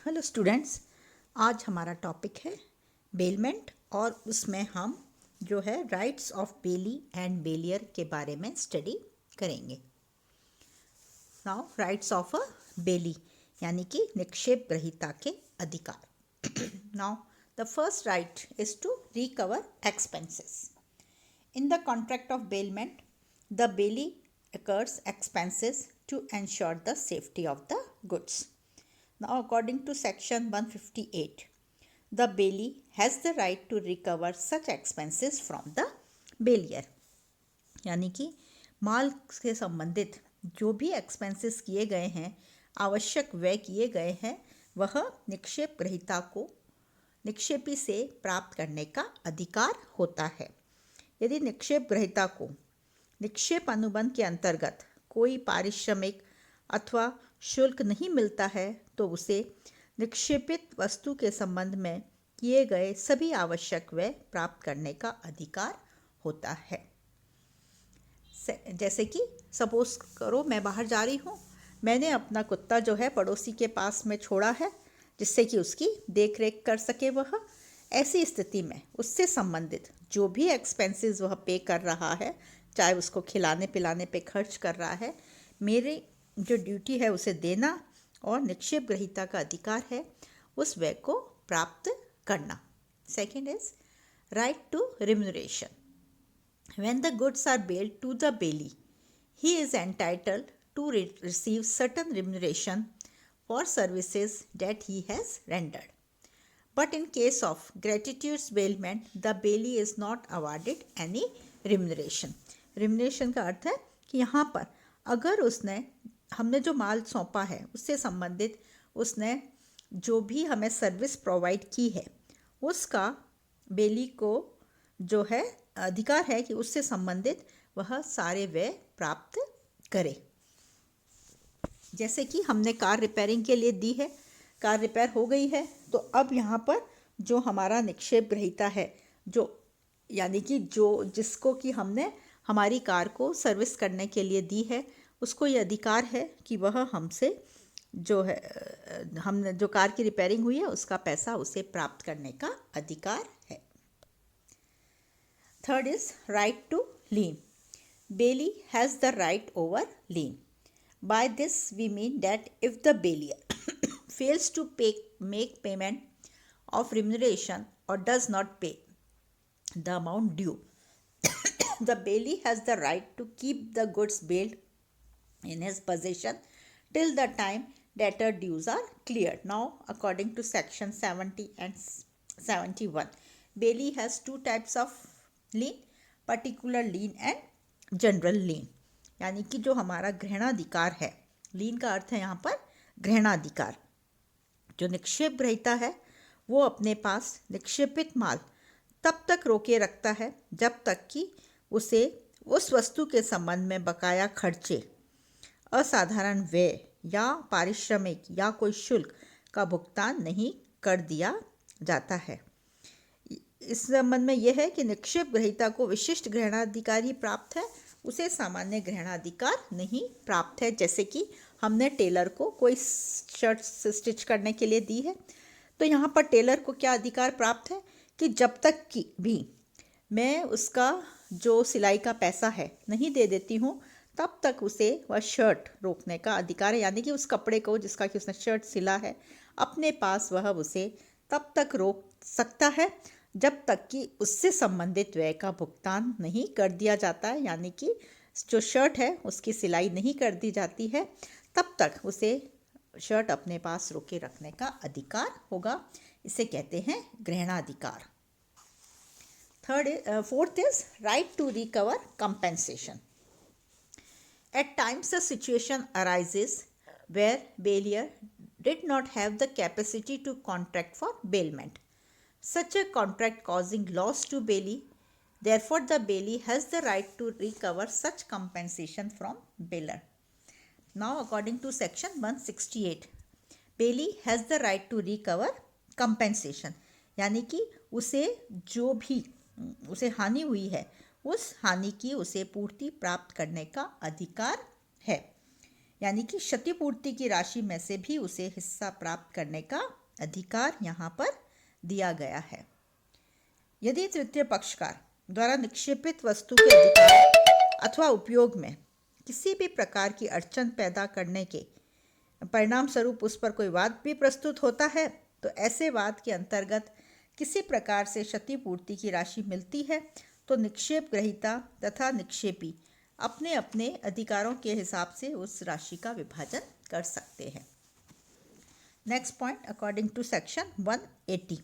Hello students, आज हमारा topic है बेलमेंट और उसमें हम जो है rights of bailee and bailor के बारे में स्टडी करेंगे। Now rights of a bailee यानी कि निक्षेप ग्रहीता के अधिकार। Now the first right is to recover expenses. In the contract of bailment, the bailee incurs expenses to ensure the safety of the goods. Now, according to section 158, the bailee has the right to recover such expenses from the bailier. यानी कि माल से संबंधित जो भी expenses किए गए हैं, आवश्यक व्यय किए गए हैं, वह निक्षेप ग्रहीता को निक्षेपी से प्राप्त करने का अधिकार होता है। यदि निक्षेप ग्रहीता को निक्षेप अनुबंध के अंतर्गत कोई पारिश्रमिक अथवा शुल्क नहीं मिलता है तो उसे निक्षेपित वस्तु के संबंध में किए गए सभी आवश्यक व्यय प्राप्त करने का अधिकार होता है। जैसे कि सपोज करो मैं बाहर जा रही हूँ, मैंने अपना कुत्ता जो है पड़ोसी के पास में छोड़ा है जिससे कि उसकी देख रेख कर सके वह। ऐसी स्थिति में उससे संबंधित जो भी एक्सपेंसेस वह पे कर रहा है, चाहे उसको खिलाने पिलाने पे खर्च कर रहा है, मेरी जो ड्यूटी है उसे देना और निक्षेप ग्रहीता का अधिकार है उस व्यय को प्राप्त करना। Second is right to remuneration. When the goods are bailed to the bailee, he is entitled to receive certain remuneration for services that he has rendered. But in case of gratuitous bailment, the bailee is not awarded any remuneration. Remuneration का अर्थ है कि यहाँ पर अगर हमने जो माल सौंपा है उससे संबंधित उसने जो भी हमें सर्विस प्रोवाइड की है उसका बेली को जो है अधिकार है कि उससे संबंधित वह सारे व्यय प्राप्त करे। जैसे कि हमने कार रिपेयरिंग के लिए दी है, कार रिपेयर हो गई है, तो अब यहाँ पर जो हमारा निक्षेप ग्रहीता है, जो यानी कि जिसको कि हमने हमारी कार को सर्विस करने के लिए दी है, उसको ये अधिकार है कि वह हमसे जो है हमने जो कार की रिपेयरिंग हुई है उसका पैसा उसे प्राप्त करने का अधिकार है। Third is right to lien. Bailee has the right over lien. By this we mean that if the bailier fails to make payment of remuneration or does not pay the amount due, the bailee has the right to keep the goods bailed in his possession till the time debtor dues are cleared. Now, according to section 70 and 71, bailee has two types of lien, particular lien and general lien. यानी कि जो हमारा ग्रहणाधिकार है, लीन का अर्थ है यहाँ पर ग्रहणाधिकार। जो निक्षेप ग्रहीता है वो अपने पास निक्षेपित माल तब तक रोके रखता है जब तक कि उसे उस वस्तु के संबंध में बकाया खर्चे, असाधारण व्यय या पारिश्रमिक या कोई शुल्क का भुगतान नहीं कर दिया जाता है। इस संबंध में यह है कि निक्षेप ग्रहीता को विशिष्ट ग्रहणाधिकार ही प्राप्त है, उसे सामान्य ग्रहणाधिकार नहीं प्राप्त है। जैसे कि हमने टेलर को कोई शर्ट स्टिच करने के लिए दी है, तो यहाँ पर टेलर को क्या अधिकार प्राप्त है कि जब तक कि भी मैं उसका जो सिलाई का पैसा है नहीं दे देती हूँ तब तक उसे वह शर्ट रोकने का अधिकार है। यानी कि उस कपड़े को जिसका कि उसने शर्ट सिला है अपने पास वह उसे तब तक रोक सकता है जब तक कि उससे संबंधित व्यय का भुगतान नहीं कर दिया जाता है। यानी कि जो शर्ट है उसकी सिलाई नहीं कर दी जाती है तब तक उसे शर्ट अपने पास रोके रखने का अधिकार होगा। इसे कहते हैं ग्रहणाधिकार। Fourth is right to recover compensation. At times a situation arises where bailor did not have the capacity to contract for bailment, such a contract causing loss to bailee. Therefore, the bailee has the right to recover such compensation from bailor. Now, according to section 168, bailee has the right to recover compensation. यानी कि उसे जो भी उसे हानि हुई है उस हानि की उसे पूर्ति प्राप्त करने का अधिकार है। यानी कि क्षतिपूर्ति की राशि में से भी उसे हिस्सा प्राप्त करने का अधिकार यहाँ पर दिया गया है। यदि तृतीय पक्षकार द्वारा निक्षेपित वस्तु के अधिकार अथवा उपयोग में किसी भी प्रकार की अड़चन पैदा करने के परिणाम स्वरूप उस पर कोई वाद भी प्रस्तुत होता है, तो ऐसे वाद के अंतर्गत किसी प्रकार से क्षतिपूर्ति की राशि मिलती है तो निक्षेप ग्रहीता तथा निक्षेपी अपने अपने अधिकारों के हिसाब से उस राशि का विभाजन कर सकते हैं। Next point, according to section 180,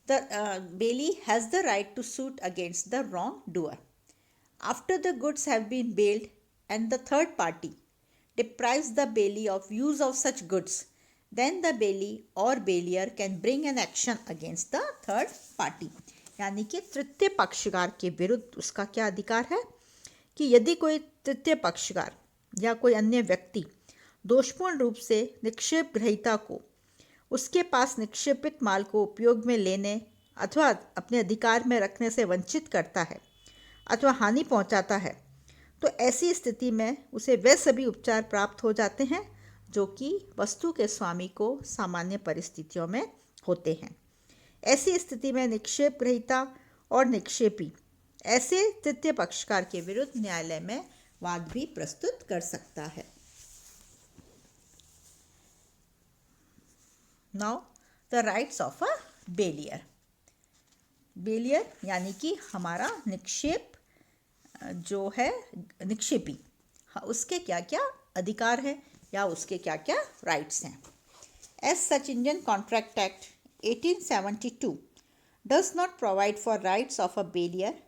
the bailee has the right to suit against the wrongdoer. After the goods have been bailed and the third party deprives the bailee of use of such goods, then the bailee or bailier can bring an action against the third party. यानी कि तृतीय पक्षकार के विरुद्ध उसका क्या अधिकार है कि यदि कोई तृतीय पक्षकार या कोई अन्य व्यक्ति दोषपूर्ण रूप से निक्षेप ग्रहीता को उसके पास निक्षेपित माल को उपयोग में लेने अथवा अपने अधिकार में रखने से वंचित करता है अथवा हानि पहुंचाता है, तो ऐसी स्थिति में उसे वे सभी उपचार प्राप्त हो जाते हैं जो कि वस्तु के स्वामी को सामान्य परिस्थितियों में होते हैं। ऐसी स्थिति में निक्षेप ग्रहीता और निक्षेपी ऐसे तृतीय पक्षकार के विरुद्ध न्यायालय में वाद भी प्रस्तुत कर सकता है। Now the rights of a bailor. Bailor यानी कि हमारा निक्षेप जो है निक्षेपी, उसके क्या क्या अधिकार है या उसके क्या क्या राइट्स हैं। As such Indian contract act 1872 does not provide for rights of a bailor,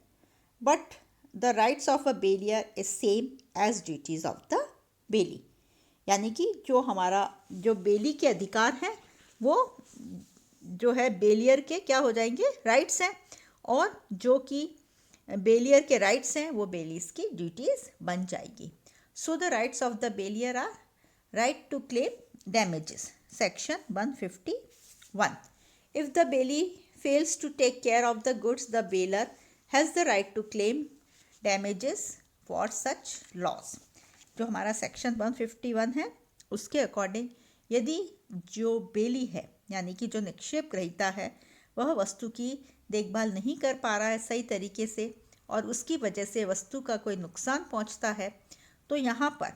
but the rights of a bailor is same as duties of the bailee. यानी कि जो हमारा जो बेली के अधिकार हैं वो जो है बेलियर के क्या हो जाएंगे, राइट्स हैं, और जो कि बेलियर के राइट्स हैं वो बेलीज की ड्यूटीज बन जाएगी। So the rights of the bailor are right to claim damages, section 151। If the bailee fails to take care of the goods, the bailor has the right to claim damages for such loss. जो हमारा section 151 है उसके according यदि जो बेली है यानी कि जो निक्षेप ग्रहीता है वह वस्तु की देखभाल नहीं कर पा रहा है सही तरीके से और उसकी वजह से वस्तु का कोई नुकसान पहुंचता है, तो यहाँ पर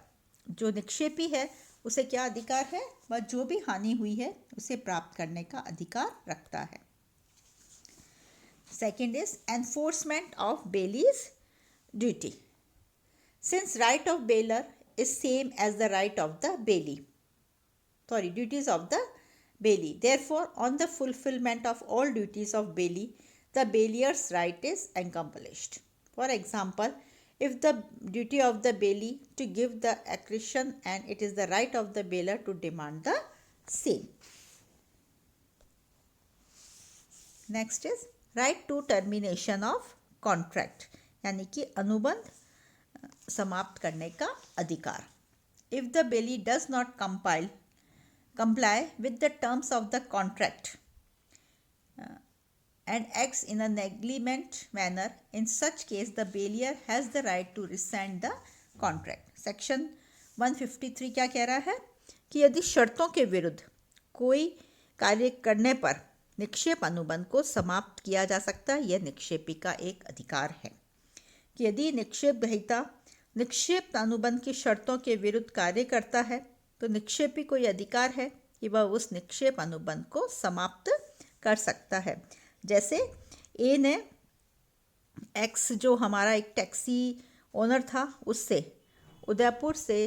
जो निक्षेपी है उसे क्या अधिकार है, वह जो भी हानि हुई है उसे प्राप्त करने का अधिकार रखता है। Second is enforcement of bailee's duty. Since right of bailor is same as the right of the bailee, duties of the bailey. Therefore, on the fulfillment of all duties of bailey, the bailier's right is accomplished. For example, if the duty of the bailey to give the accretion and it is the right of the bailier to demand the same. Next is right to termination of contract, यानी कि अनुबंध समाप्त करने का अधिकार। If the bailey does not comply with the terms of the contract and acts in a negligent manner, in such case the bailier has the right to rescind the contract. Section 153 क्या कह रहा है कि यदि शर्तों के विरुद्ध कोई कार्य करने पर निक्षेप अनुबंध को समाप्त किया जा सकता है, यह निक्षेपी का एक अधिकार है कि यदि निक्षेप ग्रहीता निक्षेप अनुबंध की शर्तों के विरुद्ध कार्य करता है तो निक्षेपी को यह अधिकार है कि वह उस निक्षेप अनुबंध को समाप्त कर सकता है। जैसे ए ने एक्स जो हमारा एक टैक्सी ओनर था उससे उदयपुर से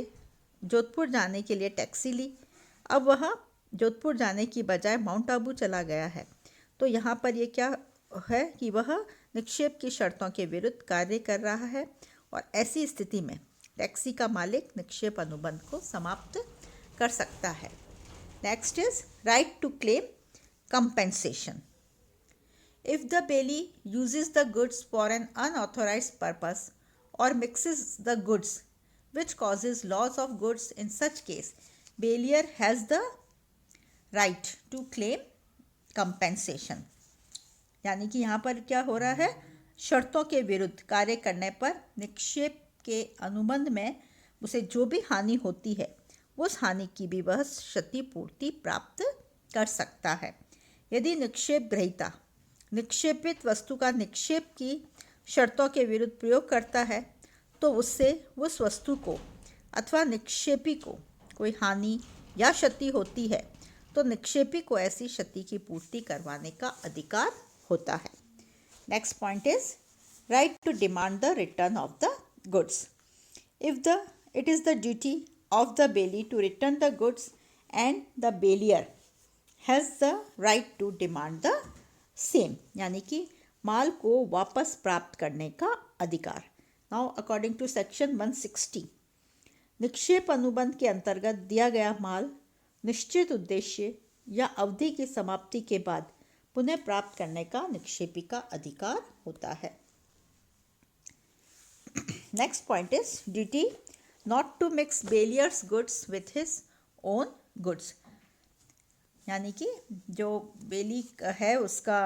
जोधपुर जाने के लिए टैक्सी ली, अब वह जोधपुर जाने की बजाय माउंट आबू चला गया है, तो यहाँ पर ये क्या है कि वह निक्षेप की शर्तों के विरुद्ध कार्य कर रहा है और ऐसी स्थिति में टैक्सी का मालिक निक्षेप अनुबंध को समाप्त कर सकता है। Next is right to claim compensation. If the bailee uses the goods for an unauthorised purpose और mixes the goods which causes loss of goods, in such case bailier has the right to claim compensation। यानी कि यहाँ पर क्या हो रहा है, शर्तों के विरुद्ध कार्य करने पर निक्षेप के अनुबंध में उसे जो भी हानि होती है उस हानि की भी वह क्षतिपूर्ति प्राप्त कर सकता है। यदि निक्षेप ग्रहीता निक्षेपित वस्तु का निक्षेप की शर्तों के विरुद्ध प्रयोग करता है तो उससे उस वस्तु को अथवा निक्षेपी को कोई हानि या क्षति होती है तो निक्षेपी को ऐसी क्षति की पूर्ति करवाने का अधिकार होता है। Next point is right to demand the return of the goods. If it is the duty of the bailee to return the goods and the bailier has the right to demand the same, यानी कि माल को वापस प्राप्त करने का अधिकार। Now according to section 160 निक्षेप अनुबंध के अंतर्गत दिया गया माल निश्चित उद्देश्य या अवधि की समाप्ति के बाद पुनः प्राप्त करने का निक्षेपी का अधिकार होता है। Next point is duty not to mix bailor's goods with his own goods, यानी कि जो बेली है उसका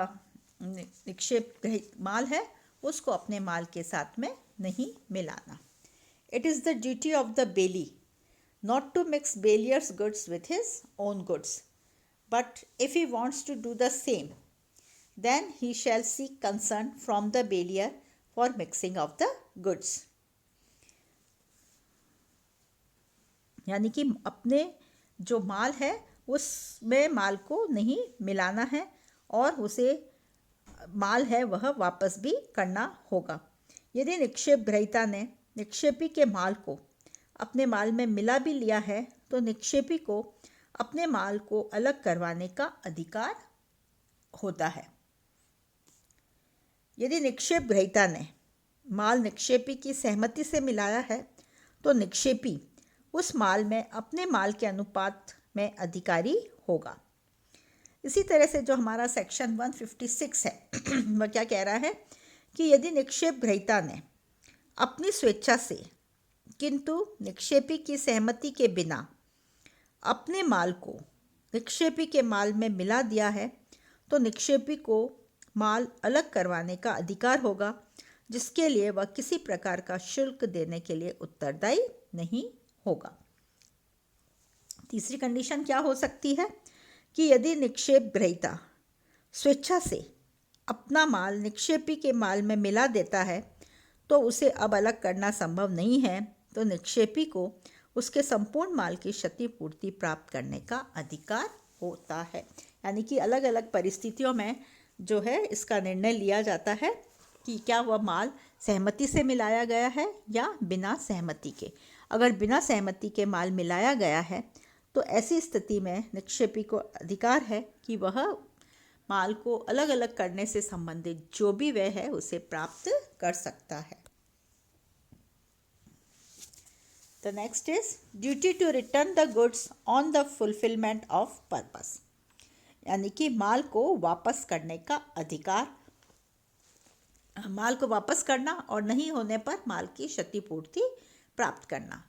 निक्षेप माल है उसको अपने माल के साथ में नहीं मिलाना। It is the duty of the bailee not to mix bailor's goods with his own goods, but if he wants to do the same then he shall seek concern from the bailor for mixing of the goods. यानी कि अपने जो माल है उसमें माल को नहीं मिलाना है और उसे माल है वह वापस भी करना होगा। यदि निक्षेप ग्रहीता ने निक्षेपी के माल को अपने माल में मिला भी लिया है तो निक्षेपी को अपने माल को अलग करवाने का अधिकार होता है। यदि निक्षेप ग्रहीता ने माल निक्षेपी की सहमति से मिलाया है तो निक्षेपी उस माल में अपने माल के अनुपात में अधिकारी होगा। इसी तरह से जो हमारा सेक्शन 156 है वह क्या कह रहा है कि यदि निक्षेप ग्रहीता ने अपनी स्वेच्छा से किंतु निक्षेपी की सहमति के बिना अपने माल को निक्षेपी के माल में मिला दिया है तो निक्षेपी को माल अलग करवाने का अधिकार होगा, जिसके लिए वह किसी प्रकार का शुल्क देने के लिए उत्तरदायी नहीं होगा। तीसरी कंडीशन क्या हो सकती है कि यदि निक्षेप ग्रहीता स्वेच्छा से अपना माल निक्षेपी के माल में मिला देता है तो उसे अब अलग करना संभव नहीं है तो निक्षेपी को उसके संपूर्ण माल की क्षतिपूर्ति प्राप्त करने का अधिकार होता है। यानी कि अलग अलग परिस्थितियों में जो है इसका निर्णय लिया जाता है कि क्या वह माल सहमति से मिलाया गया है या बिना सहमति के। अगर बिना सहमति के माल मिलाया गया है तो ऐसी स्थिति में निक्षेपी को अधिकार है कि वह माल को अलग अलग करने से संबंधित जो भी व्यय है उसे प्राप्त कर सकता है। The next is duty to return the goods on the fulfilment of purpose, यानी कि माल को वापस करने का अधिकार, माल को वापस करना और नहीं होने पर माल की क्षतिपूर्ति प्राप्त करना।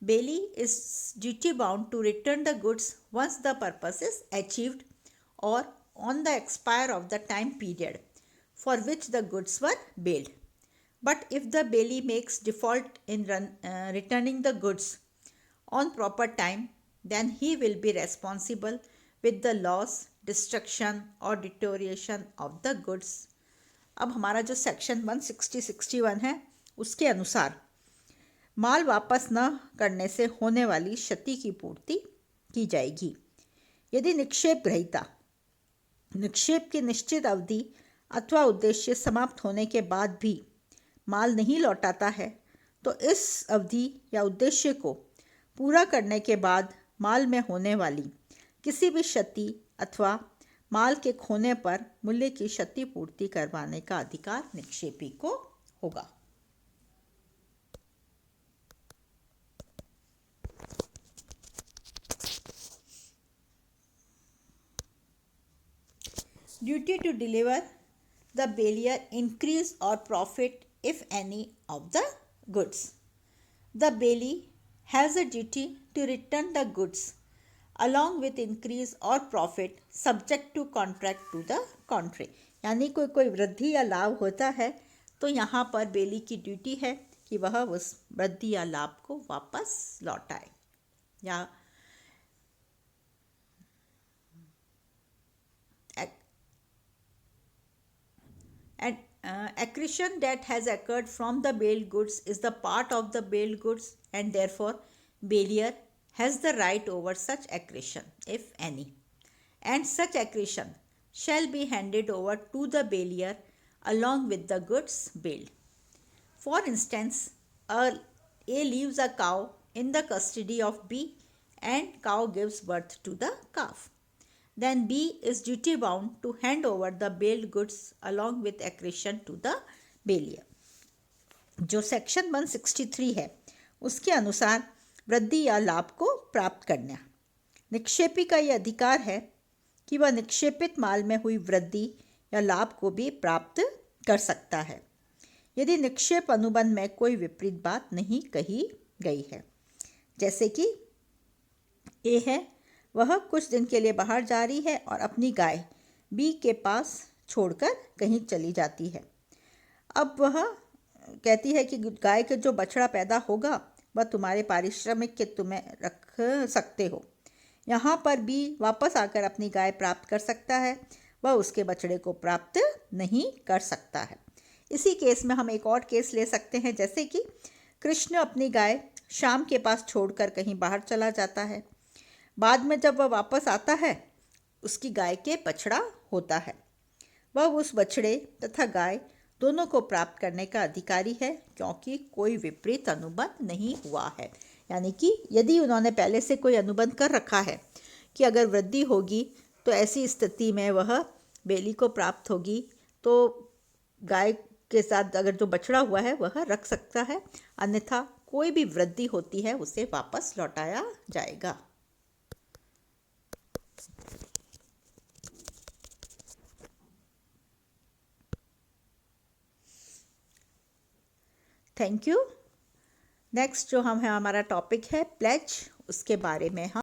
Bailee is duty bound to return the goods once the purpose is achieved और on the expire of the time period for which the goods were bailed. But if the bailee makes default in returning the goods on proper time, then he will be responsible with the loss, destruction or deterioration of the goods. अब हमारा जो section 160-61 है उसके अनुसार माल वापस न करने से होने वाली क्षति की पूर्ति की जाएगी। यदि निक्षेप ग्रहीता निक्षेप की निश्चित अवधि अथवा उद्देश्य समाप्त होने के बाद भी माल नहीं लौटाता है तो इस अवधि या उद्देश्य को पूरा करने के बाद माल में होने वाली किसी भी क्षति अथवा माल के खोने पर मूल्य की क्षतिपूर्ति करवाने का अधिकार निक्षेपी को होगा। Duty to deliver the bailier increase or profit if any of the goods. The bailee has a duty to return the goods along with increase or profit subject to contract to the contrary. यानी कोई वृद्धि या लाभ होता है तो यहाँ पर बेली की ड्यूटी है कि वह उस वृद्धि या लाभ को वापस लौटाए। या accretion that has occurred from the bailed goods is the part of the bailed goods, and therefore bailier has the right over such accretion, if any, and such accretion shall be handed over to the bailier along with the goods bailed. For instance, A leaves a cow in the custody of B, and cow gives birth to the calf. Then B is duty bound to hand over the bailed goods along with accretion to the bailier. जो section 163 है उसके अनुसार वृद्धि या लाभ को प्राप्त करना, निक्षेपी का यह अधिकार है कि वह निक्षेपित माल में हुई वृद्धि या लाभ को भी प्राप्त कर सकता है यदि निक्षेप अनुबंध में कोई विपरीत बात नहीं कही गई है। जैसे कि ए है, वह कुछ दिन के लिए बाहर जा रही है और अपनी गाय बी के पास छोड़कर कहीं चली जाती है। अब वह कहती है कि गाय के जो बछड़ा पैदा होगा वह तुम्हारे पारिश्रमिक के तुम्हें रख सकते हो। यहाँ पर बी वापस आकर अपनी गाय प्राप्त कर सकता है, वह उसके बछड़े को प्राप्त नहीं कर सकता है। इसी केस में हम एक और केस ले सकते हैं, जैसे कि कृष्ण अपनी गाय श्याम के पास छोड़कर कहीं बाहर चला जाता है। बाद में जब वह वापस आता है उसकी गाय के बछड़ा होता है। वह उस बछड़े तथा गाय दोनों को प्राप्त करने का अधिकारी है क्योंकि कोई विपरीत अनुबंध नहीं हुआ है। यानी कि यदि उन्होंने पहले से कोई अनुबंध कर रखा है कि अगर वृद्धि होगी तो ऐसी स्थिति में वह बेली को प्राप्त होगी, तो गाय के साथ अगर जो बछड़ा हुआ है वह रख सकता है, अन्यथा कोई भी वृद्धि होती है उसे वापस लौटाया जाएगा। Thank you. नेक्स्ट जो हम है हमारा टॉपिक है प्लेज, उसके बारे में हम